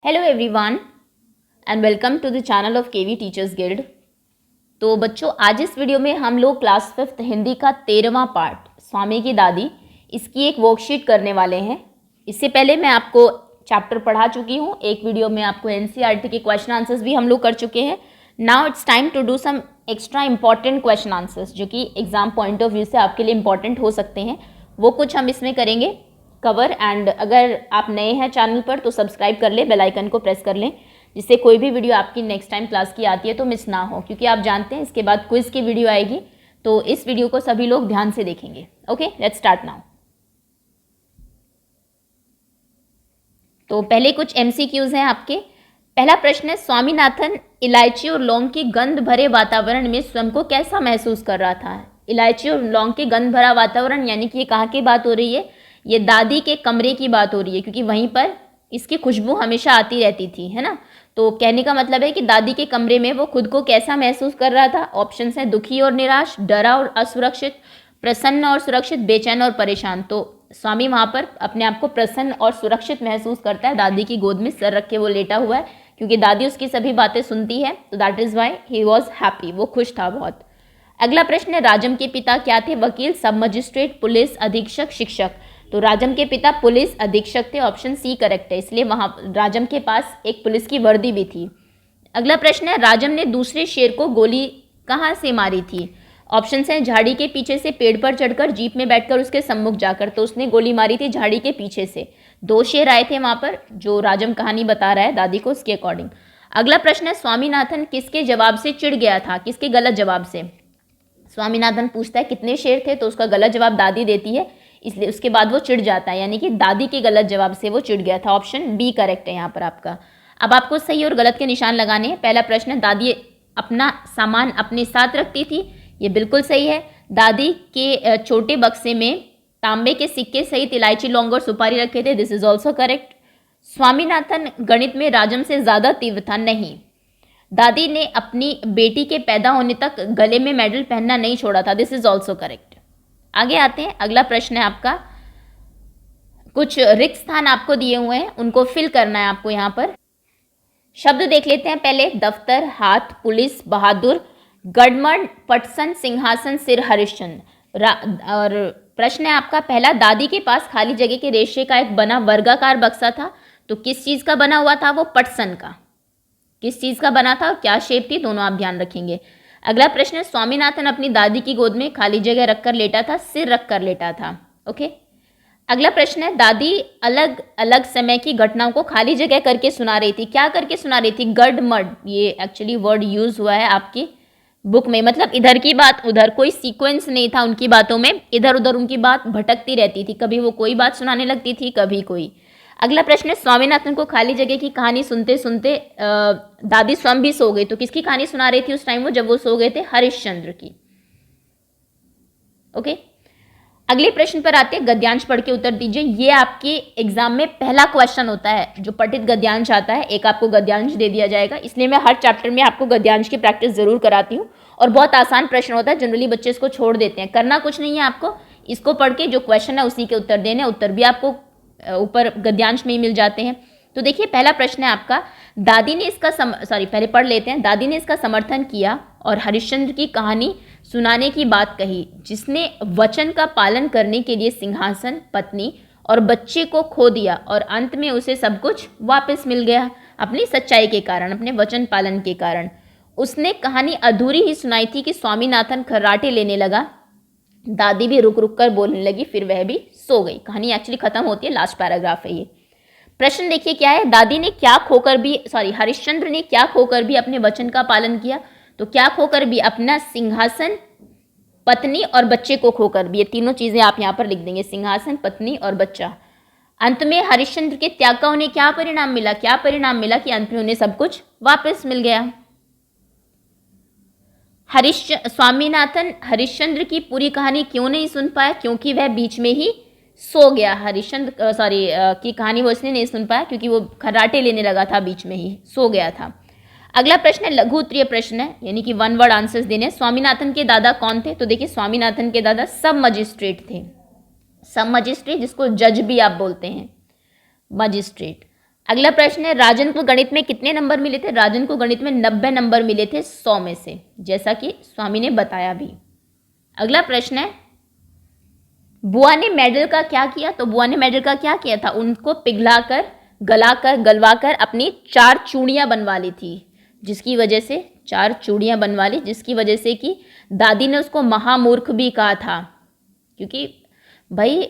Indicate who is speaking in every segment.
Speaker 1: Hello everyone and welcome to the channel of KV teachers guild. तो बच्चों, आज इस वीडियो में हम लोग क्लास 5th हिंदी का 13वां पार्ट स्वामी की दादी इसकी एक वर्कशीट करने वाले हैं। इससे पहले मैं आपको चैप्टर पढ़ा चुकी हूँ, एक वीडियो में आपको एनसीईआरटी के क्वेश्चन आंसर्स भी हम लोग कर चुके हैं। Now it's time to do some extra important question answers जो कि एग्जाम पॉइंट ऑफ व्यू से आपके लिए इंपॉर्टेंट हो सकते हैं, वो कुछ हम इसमें करेंगे कवर। एंड अगर आप नए हैं चैनल पर तो सब्सक्राइब कर लें, बेल आइकन को प्रेस कर लें, जिससे कोई भी वीडियो आपकी नेक्स्ट टाइम क्लास की आती है तो मिस ना हो, क्योंकि आप जानते हैं इसके बाद क्विज की वीडियो आएगी, तो इस वीडियो को सभी लोग ध्यान से देखेंगे। Okay, let's start now. तो पहले कुछ एमसीक्यूज हैं आपके। पहला प्रश्न है, स्वामीनाथन इलायची और लौंग की गंध भरे वातावरण में स्वयं को कैसा महसूस कर रहा था। इलायची और लौंग के गंध भरा वातावरण यानी कि ये कहाँ की बात हो रही है, ये दादी के कमरे की बात हो रही है, क्योंकि वहीं पर इसकी खुशबू हमेशा आती रहती थी, है ना। तो कहने का मतलब है कि दादी के कमरे में वो खुद को कैसा महसूस कर रहा था। ऑप्शंस हैं दुखी और निराश, डरा और असुरक्षित, प्रसन्न और सुरक्षित, बेचैन और परेशान। तो स्वामी वहाँ पर अपने आप को प्रसन्न और सुरक्षित महसूस करता है, दादी की गोद में सर रख के वो लेटा हुआ है, क्योंकि दादी उसकी सभी बातें सुनती है, तो that is why he was happy, वो खुश था बहुत। अगला प्रश्न है, राजम के पिता क्या थे। वकील, सब मजिस्ट्रेट, पुलिस अधीक्षक, शिक्षक। तो राजम के पिता पुलिस अधीक्षक थे, ऑप्शन सी करेक्ट है, इसलिए वहाँ राजम के पास एक पुलिस की वर्दी भी थी। अगला प्रश्न है, राजम ने दूसरे शेर को गोली कहाँ से मारी थी। ऑप्शन हैं झाड़ी के पीछे से, पेड़ पर चढ़कर, जीप में बैठकर, उसके सम्मुख जाकर। तो उसने गोली मारी थी झाड़ी के पीछे से। दो शेर आए थे वहाँ पर, जो राजम कहानी बता रहा है दादी को, उसके अकॉर्डिंग। अगला प्रश्न है, स्वामीनाथन किसके जवाब से चिढ़ गया था, किसके गलत जवाब से। स्वामीनाथन पूछता है कितने शेर थे, तो उसका गलत जवाब दादी देती है, इसलिए उसके बाद वो चिढ़ जाता है, यानी कि दादी के गलत जवाब से वो चिढ़ गया था। ऑप्शन बी करेक्ट है यहाँ पर आपका। अब आपको सही और गलत के निशान लगाने हैं। पहला प्रश्न है, दादी अपना सामान अपने साथ रखती थी, ये बिल्कुल सही है। दादी के छोटे बक्से में तांबे के सिक्के सहित इलायची, लौंग और सुपारी रखे थे, this is also correct. Swaminathan गणित में राजम से ज्यादा तीव्र था, नहीं। दादी ने अपनी बेटी के पैदा होने तक गले में मेडल पहनना नहीं छोड़ा था, दिस इज ऑल्सो करेक्ट। आगे आते हैं, अगला प्रश्न है आपका, कुछ रिक्त स्थान आपको दिए हुए हैं, उनको फिल करना है आपको। यहाँ पर शब्द देख लेते हैं पहले, दफ्तर, हाथ, पुलिस, बहादुर, गढ़मण, पटसन, सिंहासन, सिर, हरिश्चंद्र। और प्रश्न है आपका पहला, दादी के पास खाली जगह के रेशे का एक बना वर्गाकार बक्सा था, तो किस चीज का बना हुआ था वो, पटसन का। किस चीज का बना था, क्या शेप थी, दोनों आप ध्यान रखेंगे। अगला प्रश्न है, स्वामीनाथन अपनी दादी की गोद में खाली जगह रखकर लेटा था, सिर रखकर लेटा था। ओके। अगला प्रश्न है, दादी अलग अलग समय की घटनाओं को खाली जगह करके सुना रही थी, क्या करके सुना रही थी, गड मड, ये एक्चुअली वर्ड यूज हुआ है आपकी बुक में, मतलब इधर की बात उधर, कोई सीक्वेंस नहीं था उनकी बातों में, इधर उधर उनकी बात भटकती रहती थी, कभी वो कोई बात सुनाने लगती थी, कभी कोई। अगला प्रश्न है, स्वामीनाथन को खाली जगह की कहानी सुनते सुनते दादी स्वयं भी सो गई, तो किसकी कहानी सुना रही थी उस टाइम वो, जब वो सो गए थे, हरिश्चंद्र की। ओके। अगले प्रश्न पर आते हैं, गद्यांश पढ़ के उत्तर दीजिए। ये आपके एग्जाम में पहला क्वेश्चन होता है जो पठित गद्यांश आता है, एक आपको गद्यांश दे दिया जाएगा, इसलिए मैं हर चैप्टर में आपको गद्यांश की प्रैक्टिस जरूर कराती हूँ। और बहुत आसान प्रश्न होता है, जनरली बच्चे इसको छोड़ देते हैं, करना कुछ नहीं है आपको, इसको पढ़ के जो क्वेश्चन है उसी के उत्तर देने, उत्तर भी आपको ऊपर गद्यांश में ही मिल जाते हैं। तो देखिए पहला प्रश्न है आपका, दादी ने इसका पहले पढ़ लेते हैं। दादी ने इसका समर्थन किया और हरिश्चंद्र की कहानी सुनाने की बात कही, जिसने वचन का पालन करने के लिए सिंहासन, पत्नी और बच्चे को खो दिया और अंत में उसे सब कुछ वापस मिल गया, अपनी सच्चाई के कारण, अपने वचन पालन के कारण। उसने कहानी अधूरी ही सुनाई थी कि स्वामीनाथन खर्राटे लेने लगा, दादी भी रुक रुक कर बोलने लगी, फिर वह भी सो गई। कहानी एक्चुअली खत्म होती है, लास्ट पैराग्राफ है ये। प्रश्न देखिए क्या है, दादी ने क्या खोकर भी हरिश्चंद्र ने क्या खोकर भी अपने वचन का पालन किया, तो क्या खोकर भी, अपना सिंहासन, पत्नी और बच्चे को खोकर भी, ये तीनों चीजें आप यहाँ पर लिख देंगे, सिंहासन, पत्नी और बच्चा। अंत में हरिश्चंद्र के त्याग का उन्हें क्या परिणाम मिला, क्या परिणाम मिला कि अंत में उन्हें सब कुछ वापस मिल गया। स्वामीनाथन हरिश्चंद्र की पूरी कहानी क्यों नहीं सुन पाया, क्योंकि वह बीच में ही सो गया। हरिश्चंद्र की कहानी वो इसलिए नहीं सुन पाया क्योंकि वो खर्राटे लेने लगा था, बीच में ही सो गया था। अगला प्रश्न है लघु उत्तरीय प्रश्न है, यानी कि वन वर्ड आंसर्स देने। स्वामीनाथन के दादा कौन थे, तो देखिए स्वामीनाथन के दादा सब मजिस्ट्रेट थे, सब मजिस्ट्रेट जिसको जज भी आप बोलते हैं, मजिस्ट्रेट। अगला प्रश्न है, राजन को गणित में कितने नंबर मिले थे? राजन को गणित में 90 नंबर मिले थे 100 में से, जैसा कि स्वामी ने बताया भी। अगला प्रश्न है, बुआ ने मेडल का क्या किया? तो बुआ ने मेडल का क्या किया था? उनको पिघलाकर, गलाकर, गलवाकर अपनी 4 चूड़ियां बनवा ली थी, जिसकी वजह से 4 चूड़ियां बनवा ली, जिसकी वजह से कि दादी ने उसको महामूर्ख भी कहा था, क्योंकि भाई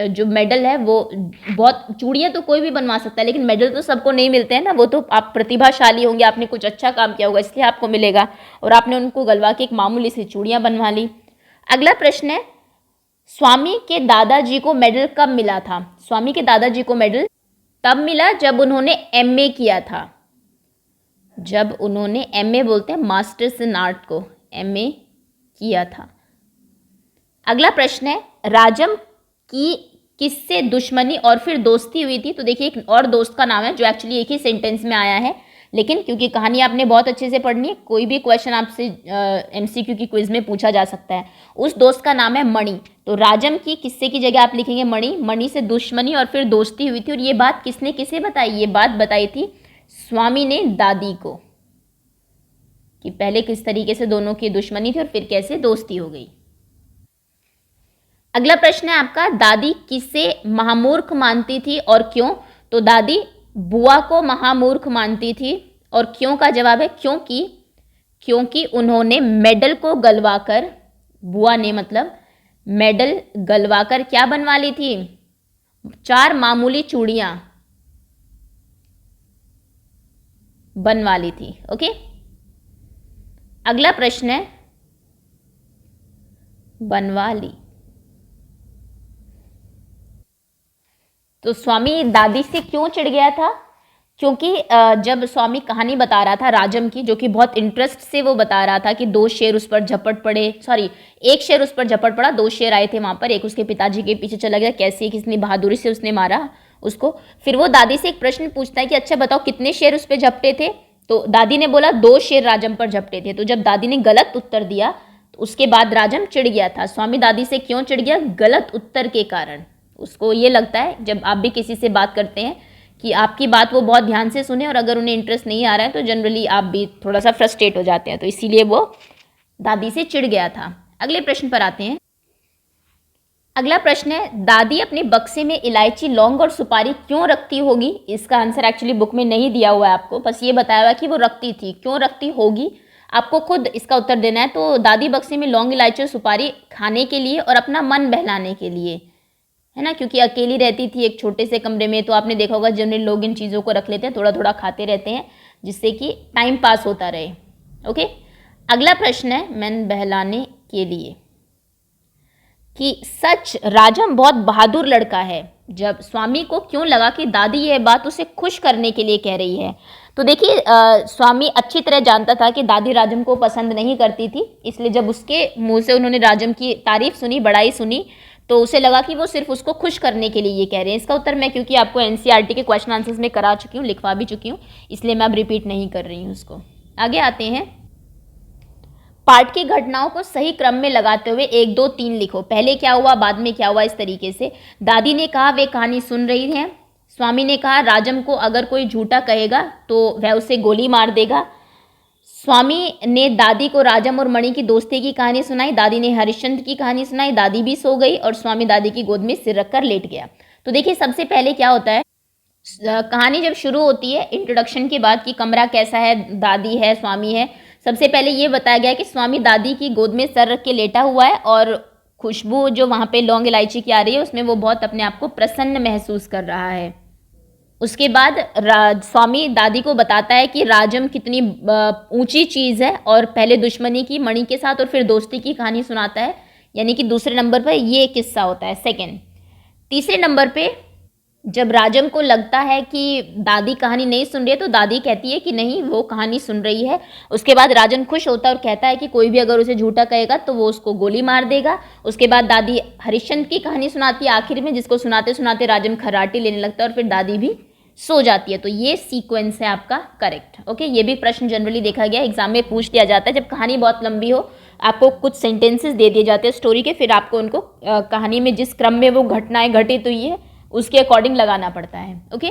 Speaker 1: जो मेडल है वो बहुत, चूड़ियाँ तो कोई भी बनवा सकता है लेकिन मेडल तो सबको नहीं मिलते हैं ना, वो तो आप प्रतिभाशाली होंगे, आपने कुछ अच्छा काम किया होगा इसलिए आपको मिलेगा, और आपने उनको गलवा के एक मामूली सी चूड़ियाँ बनवा ली। अगला प्रश्न है, स्वामी के दादाजी को मेडल कब मिला था? स्वामी के दादाजी को मेडल तब मिला जब उन्होंने एमए किया था, जब उन्होंने एमए बोलते हैं मास्टर्स इन आर्ट को, एमए किया था। अगला प्रश्न है, राजम की किससे दुश्मनी और फिर दोस्ती हुई थी? तो देखिए एक और दोस्त का नाम है जो एक्चुअली एक ही सेंटेंस में आया है, लेकिन क्योंकि कहानी आपने बहुत अच्छे से पढ़नी है, कोई भी क्वेश्चन आपसे एमसीक्यू की क्विज में पूछा जा सकता है। उस दोस्त का नाम है मणि। तो राजम की किससे की जगह आप लिखेंगे मणि। मणि से दुश्मनी और फिर दोस्ती हुई थी, और ये बात किसने किसे बताई? ये बात बताई थी स्वामी ने दादी को, कि पहले किस तरीके से दोनों की दुश्मनी थी और फिर कैसे दोस्ती हो गई। अगला प्रश्न है आपका, दादी किसे महामूर्ख मानती थी और क्यों? तो दादी बुआ को महामूर्ख मानती थी, और क्यों का जवाब है क्योंकि उन्होंने मेडल को गलवाकर, बुआ ने मतलब मेडल गलवाकर क्या बनवा ली थी? 4 मामूली चूड़ियां बनवा ली थी। ओके, अगला प्रश्न है, बनवा ली, तो स्वामी दादी से क्यों चिढ़ गया था? क्योंकि जब स्वामी कहानी बता रहा था राजम की, जो कि बहुत इंटरेस्ट से वो बता रहा था कि 2 शेर उस पर झपट पड़े, सॉरी 1 शेर उस पर झपट पड़ा, 2 शेर आए थे वहाँ पर, एक उसके पिताजी के पीछे चला गया, कैसे कितनी बहादुरी से उसने मारा उसको। फिर वो दादी से एक प्रश्न पूछता है कि अच्छा बताओ कितने शेर उस पर झपटे थे? तो दादी ने बोला 2 शेर राजम पर झपटे थे। तो जब दादी ने गलत उत्तर दिया तो उसके बाद राजम चिढ़ गया था। स्वामी दादी से क्यों चिढ़ गया? गलत उत्तर के कारण। उसको ये लगता है, जब आप भी किसी से बात करते हैं, कि आपकी बात वो बहुत ध्यान से सुने, और अगर उन्हें इंटरेस्ट नहीं आ रहा है तो जनरली आप भी थोड़ा सा फ्रस्ट्रेट हो जाते हैं, तो इसीलिए वो दादी से चिढ़ गया था। अगले प्रश्न पर आते हैं। अगला प्रश्न है, दादी अपने बक्से में इलायची, लौंग और सुपारी क्यों रखती होगी? इसका आंसर एक्चुअली बुक में नहीं दिया हुआ है आपको, बस ये बताया हुआ है कि वो रखती थी। क्यों रखती होगी आपको खुद इसका उत्तर देना है। तो दादी बक्से में लौंग, इलायची और सुपारी खाने के लिए और अपना मन बहलाने के लिए, है ना, क्योंकि अकेली रहती थी एक छोटे से कमरे में, तो आपने देखा होगा जनरली लोग इन चीज़ों को रख लेते हैं, थोड़ा थोड़ा खाते रहते हैं, जिससे कि टाइम पास होता रहे। ओके, अगला प्रश्न है, मन बहलाने के लिए, कि सच राजम बहुत बहादुर लड़का है। जब स्वामी को क्यों लगा कि दादी यह बात उसे खुश करने के लिए कह रही है? तो देखिए स्वामी अच्छी तरह जानता था कि दादी राजम को पसंद नहीं करती थी, इसलिए जब उसके मुंह से उन्होंने राजम की तारीफ सुनी, बड़ाई सुनी, तो उसे लगा कि वो सिर्फ उसको खुश करने के लिए ये कह रहे हैं। इसका उत्तर मैं क्योंकि आपको एनसीईआरटी के क्वेश्चन आंसर्स में करा चुकी हूँ, लिखवा भी चुकी हूँ, इसलिए मैं अब रिपीट नहीं कर रही हूँ उसको। आगे आते हैं। पाठ की घटनाओं को सही क्रम में लगाते हुए 1, 2, 3 लिखो। पहले क्या हुआ, बाद में क्या हुआ, इस तरीके से। दादी ने कहा वे कहानी सुन रही हैं। स्वामी ने कहा राजम को अगर कोई झूठा कहेगा तो वह उसे गोली मार देगा। स्वामी ने दादी को राजम और मणि की दोस्ती की कहानी सुनाई। दादी ने हरिश्चंद्र की कहानी सुनाई। दादी भी सो गई और स्वामी दादी की गोद में सिर रखकर लेट गया। तो देखिए सबसे पहले क्या होता है, कहानी जब शुरू होती है इंट्रोडक्शन के बाद कि कमरा कैसा है, दादी है, स्वामी है, सबसे पहले ये बताया गया कि स्वामी दादी की गोद में सर रख के लेटा हुआ है, और खुशबू जो वहाँ पे लौंग इलायची की आ रही है उसमें वो बहुत अपने आप को प्रसन्न महसूस कर रहा है। उसके बाद स्वामी दादी को बताता है कि राजम कितनी ऊंची चीज़ है, और पहले दुश्मनी की मणि के साथ और फिर दोस्ती की कहानी सुनाता है, यानी कि दूसरे नंबर पर ये किस्सा होता है, सेकंड। तीसरे नंबर पे जब राजम को लगता है कि दादी कहानी नहीं सुन रही है तो दादी कहती है कि नहीं वो कहानी सुन रही है। उसके बाद राजन खुश होता है और कहता है कि कोई भी अगर उसे झूठा कहेगा तो वो उसको गोली मार देगा। उसके बाद दादी हरिश्चंद्र की कहानी सुनाती है आखिर में, जिसको सुनाते सुनाते राजन खर्राटी लेने लगता है और फिर दादी भी सो जाती है। तो ये सीक्वेंस है आपका करेक्ट। ओके, ये भी प्रश्न जनरली देखा गया, एग्जाम में पूछ दिया जाता है। जब कहानी बहुत लंबी हो आपको कुछ सेंटेंसेस दे दिए जाते हैं स्टोरी के, फिर आपको उनको कहानी में जिस क्रम में वो घटनाएं घटित हुई है उसके अकॉर्डिंग लगाना पड़ता है। ओके,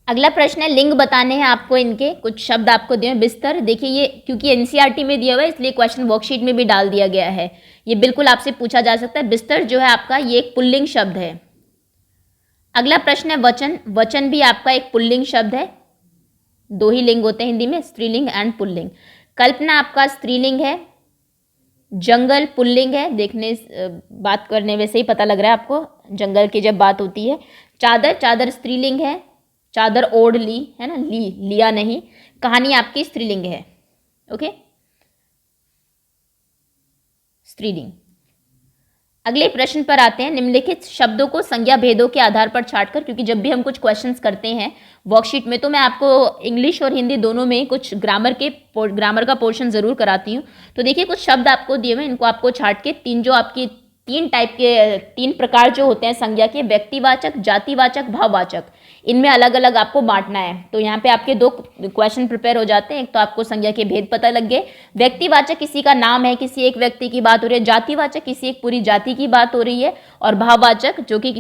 Speaker 1: अगला प्रश्न है, लिंग बताने हैं आपको, इनके कुछ शब्द आपको दिए हैं। बिस्तर, देखिए ये क्योंकि एनसीईआरटी में दिया हुआ है इसलिए क्वेश्चन वर्कशीट में भी डाल दिया गया है। ये बिल्कुल आपसे पूछा जा सकता है। बिस्तर जो है आपका ये एक पुल्लिंग शब्द है। अगला प्रश्न है वचन। वचन भी आपका एक पुल्लिंग शब्द है। दो ही लिंग होते हैं हिंदी में, स्त्रीलिंग एंड पुल्लिंग। कल्पना आपका स्त्रीलिंग है। जंगल पुल्लिंग है, देखने बात करने में से ही पता लग रहा है आपको जंगल की जब बात होती है। चादर, चादर स्त्रीलिंग है। चादर ओढ़ ली, है ना, ली, लिया नहीं। कहानी आपकी स्त्रीलिंग है। ओके, स्त्रीलिंग। अगले प्रश्न पर आते हैं। निम्नलिखित शब्दों को संज्ञा भेदों के आधार पर छांटकर, क्योंकि जब भी हम कुछ क्वेश्चंस करते हैं वर्कशीट में तो मैं आपको इंग्लिश और हिंदी दोनों में कुछ ग्रामर का पोर्शन जरूर कराती हूँ। तो देखिए कुछ शब्द आपको दिए हुए, इनको आपको छांट के तीन प्रकार जो होते हैं संज्ञा के, व्यक्तिवाचक, जातिवाचक, भाववाचक, इनमें अलग अलग आपको बांटना है। तो यहाँ पे आपके दो क्वेश्चन प्रिपेयर हो जाते हैं। एक तो आपको संज्ञा के भेद पता लग गए। व्यक्तिवाचक किसी का नाम है, किसी एक व्यक्ति की बात हो रही है। जातिवाचक किसी एक पूरी जाति की बात हो रही है। और भाववाचक जो कि